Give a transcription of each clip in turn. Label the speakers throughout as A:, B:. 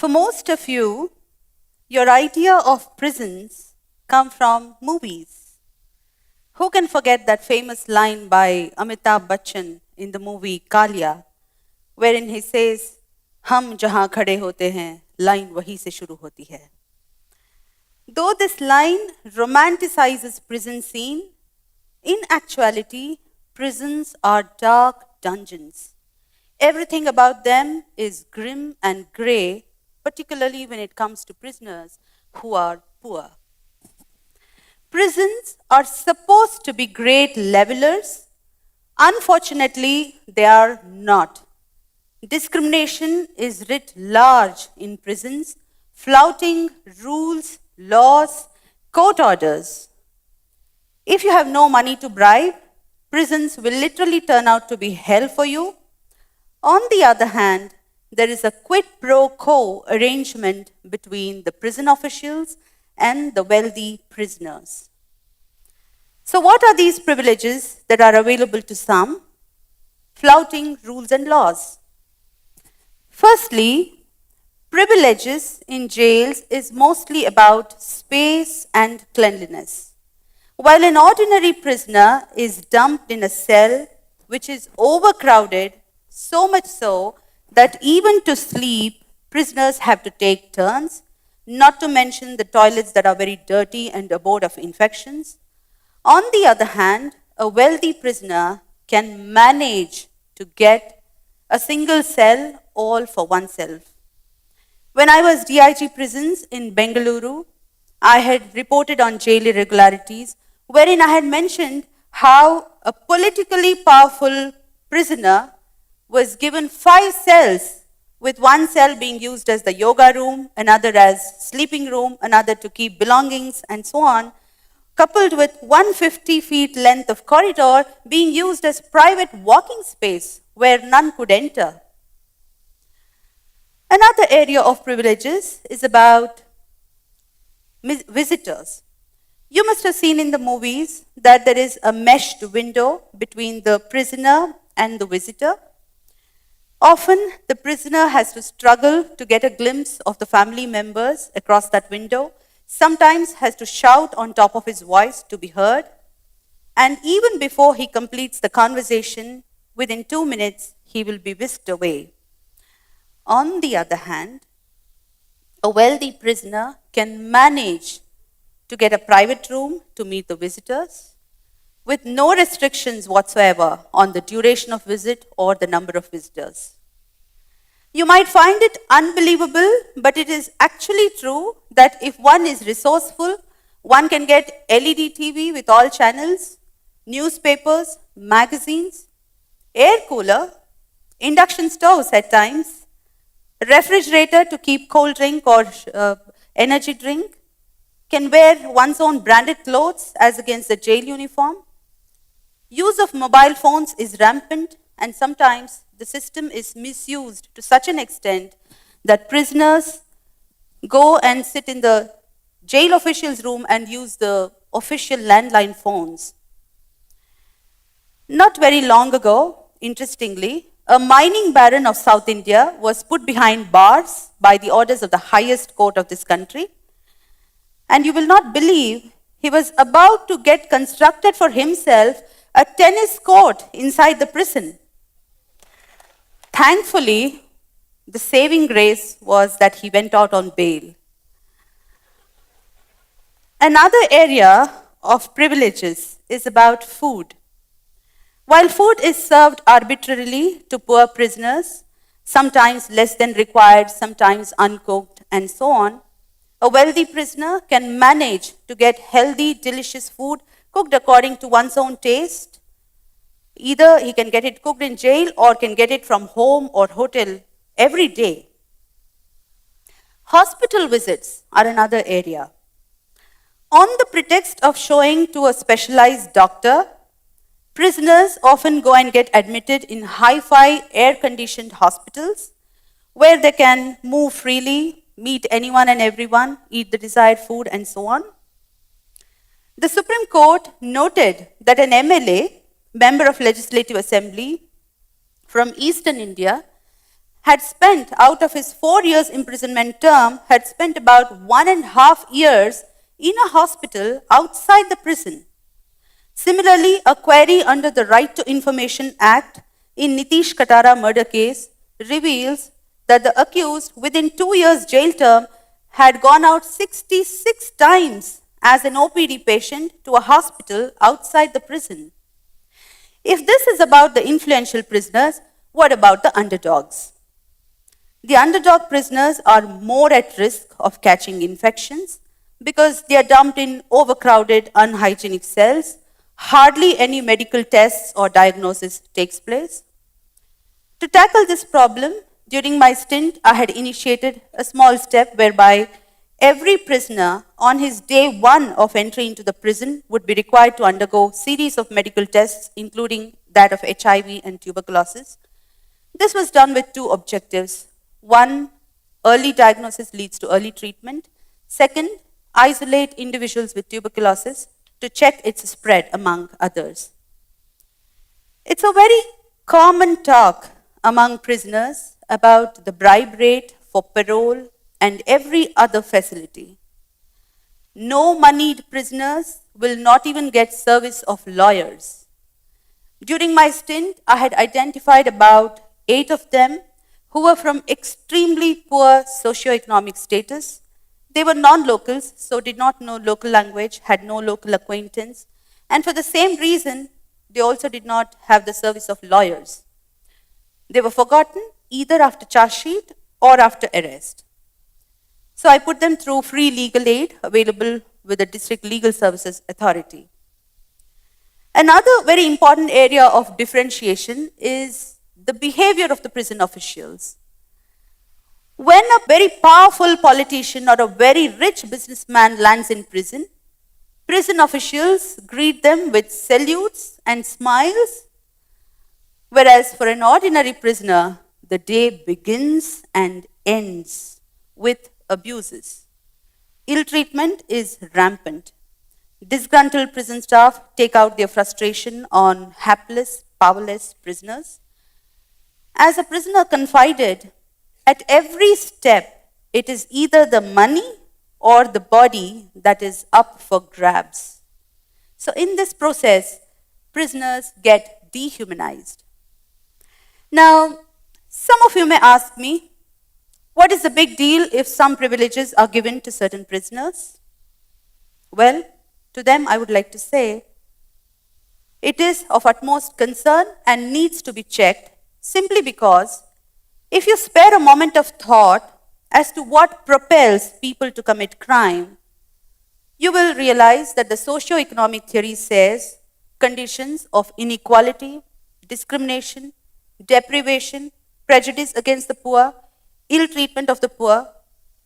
A: For most of you, your idea of prisons come from movies. Who can forget that famous line by Amitabh Bachchan in the movie Kalia, wherein he says, "Hum jahan khade hote hain, line wahi se shuru hoti hai." Though this line romanticizes prison scene, in actuality, prisons are dark dungeons. Everything about them is grim and grey, particularly when it comes to prisoners who are poor. Prisons are supposed to be great levelers. Unfortunately, they are not. Discrimination is writ large in prisons, flouting rules, laws, court orders. If you have no money to bribe, prisons will literally turn out to be hell for you. On the other hand, there is a quid pro quo arrangement between the prison officials and the wealthy prisoners. So what are these privileges that are available to some? Flouting rules and laws. Firstly, privileges in jails is mostly about space and cleanliness. While an ordinary prisoner is dumped in a cell which is overcrowded, so much so that even to sleep, prisoners have to take turns, not to mention the toilets that are very dirty and abode of infections. On the other hand, a wealthy prisoner can manage to get a single cell all for oneself. When I was DIG prisons in Bengaluru, I had reported on jail irregularities, wherein I had mentioned how a politically powerful prisoner was given 5 cells, with one cell being used as the yoga room, another as sleeping room, another to keep belongings, and so on, coupled with 150 feet length of corridor being used as private walking space where none could enter. Another area of privileges is about visitors. You must have seen in the movies that there is a meshed window between the prisoner and the visitor. Often, the prisoner has to struggle to get a glimpse of the family members across that window, sometimes has to shout on top of his voice to be heard, and even before he completes the conversation, within 2 minutes, he will be whisked away. On the other hand, a wealthy prisoner can manage to get a private room to meet the visitors with no restrictions whatsoever on the duration of visit or the number of visitors. You might find it unbelievable, but it is actually true that if one is resourceful, one can get LED TV with all channels, newspapers, magazines, air cooler, induction stoves at times, refrigerator to keep cold drink or energy drink, can wear one's own branded clothes as against the jail uniform. Use of mobile phones is rampant, and sometimes the system is misused to such an extent that prisoners go and sit in the jail official's room and use the official landline phones. Not very long ago, interestingly, a mining baron of South India was put behind bars by the orders of the highest court of this country. And you will not believe, he was about to get constructed for himself a tennis court inside the prison. Thankfully, the saving grace was that he went out on bail. Another area of privileges is about food. While food is served arbitrarily to poor prisoners, sometimes less than required, sometimes uncooked, and so on, a wealthy prisoner can manage to get healthy, delicious food cooked according to one's own taste. Either he can get it cooked in jail or can get it from home or hotel every day. Hospital visits are another area. On the pretext of showing to a specialized doctor, prisoners often go and get admitted in hi-fi, air-conditioned hospitals where they can move freely, meet anyone and everyone, eat the desired food, and so on. The Supreme Court noted that an MLA, member of Legislative Assembly from Eastern India, had spent, out of his 4 years imprisonment term, had spent about 1.5 years in a hospital outside the prison. Similarly, a query under the Right to Information Act in Nitish Katara murder case reveals that the accused, within 2 years jail term, had gone out 66 times as an OPD patient to a hospital outside the prison. If this is about the influential prisoners, what about the underdogs? The underdog prisoners are more at risk of catching infections because they are dumped in overcrowded, unhygienic cells. Hardly any medical tests or diagnosis takes place. To tackle this problem, during my stint, I had initiated a small step whereby every prisoner on his day 1 of entry into the prison would be required to undergo a series of medical tests, including that of HIV and tuberculosis. This was done with 2 objectives. 1, early diagnosis leads to early treatment. 2nd, isolate individuals with tuberculosis to check its spread among others. It's a very common talk among prisoners about the bribe rate for parole and every other facility. No moneyed prisoners will not even get service of lawyers. During my stint, I had identified about 8 of them who were from extremely poor socioeconomic status. They were non-locals, so did not know local language, had no local acquaintance, and for the same reason, they also did not have the service of lawyers. They were forgotten either after charge sheet or after arrest. So I put them through free legal aid available with the District Legal Services Authority. Another very important area of differentiation is the behavior of the prison officials. When a very powerful politician or a very rich businessman lands in prison, prison officials greet them with salutes and smiles, whereas for an ordinary prisoner, the day begins and ends with abuses. Ill treatment is rampant. Disgruntled prison staff take out their frustration on hapless, powerless prisoners. As a prisoner confided, at every step, it is either the money or the body that is up for grabs. So in this process, prisoners get dehumanized. Now, some of you may ask me, what is the big deal if some privileges are given to certain prisoners? Well, to them I would like to say, it is of utmost concern and needs to be checked simply because if you spare a moment of thought as to what propels people to commit crime, you will realize that the socio-economic theory says conditions of inequality, discrimination, deprivation, prejudice against the poor, ill treatment of the poor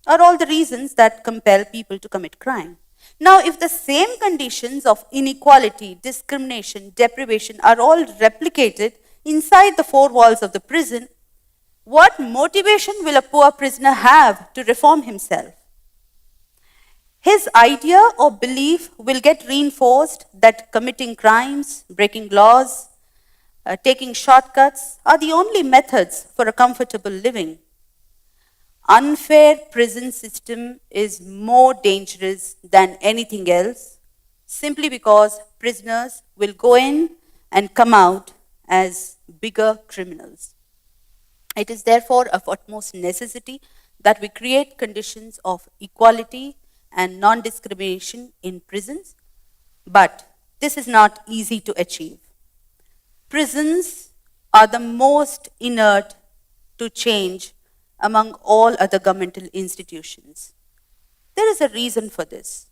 A: are all the reasons that compel people to commit crime. Now, if the same conditions of inequality, discrimination, deprivation are all replicated inside the 4 walls of the prison, what motivation will a poor prisoner have to reform himself? His idea or belief will get reinforced that committing crimes, breaking laws, taking shortcuts are the only methods for a comfortable living. Unfair prison system is more dangerous than anything else simply because prisoners will go in and come out as bigger criminals. It is therefore of utmost necessity that we create conditions of equality and non-discrimination in prisons, but this is not easy to achieve. Prisons are the most inert to change among all other governmental institutions. There is a reason for this.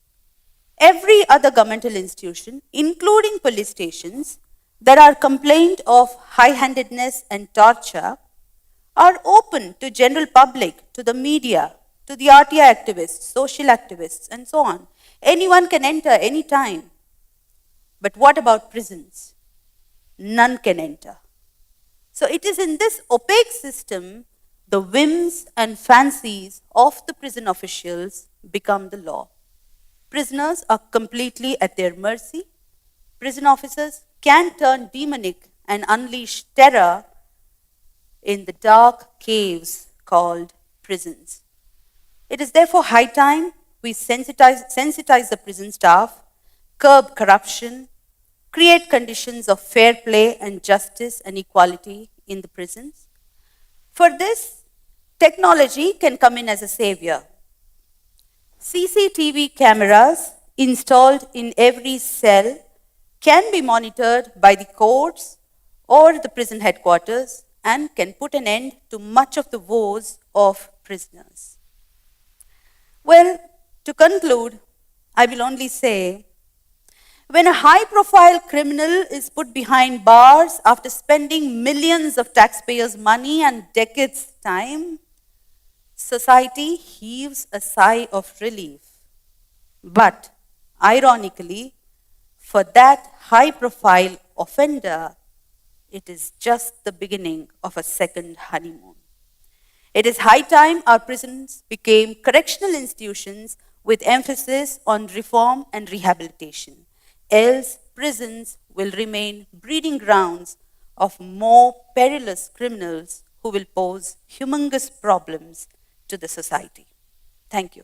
A: Every other governmental institution, including police stations, that are complained of high-handedness and torture, are open to general public, to the media, to the RTI activists, social activists, and so on. Anyone can enter anytime. But what about prisons? None can enter. So it is in this opaque system the whims and fancies of the prison officials become the law. Prisoners are completely at their mercy. Prison officers can turn demonic and unleash terror in the dark caves called prisons. It is therefore high time we sensitize the prison staff, curb corruption, create conditions of fair play and justice and equality in the prisons. For this, technology can come in as a savior. CCTV cameras installed in every cell can be monitored by the courts or the prison headquarters and can put an end to much of the woes of prisoners. Well, to conclude, I will only say, when a high-profile criminal is put behind bars after spending millions of taxpayers' money and decades' time, society heaves a sigh of relief. But, ironically, for that high-profile offender, it is just the beginning of a second honeymoon. It is high time our prisons became correctional institutions with emphasis on reform and rehabilitation. Else, prisons will remain breeding grounds of more perilous criminals who will pose humongous problems to the society. Thank you.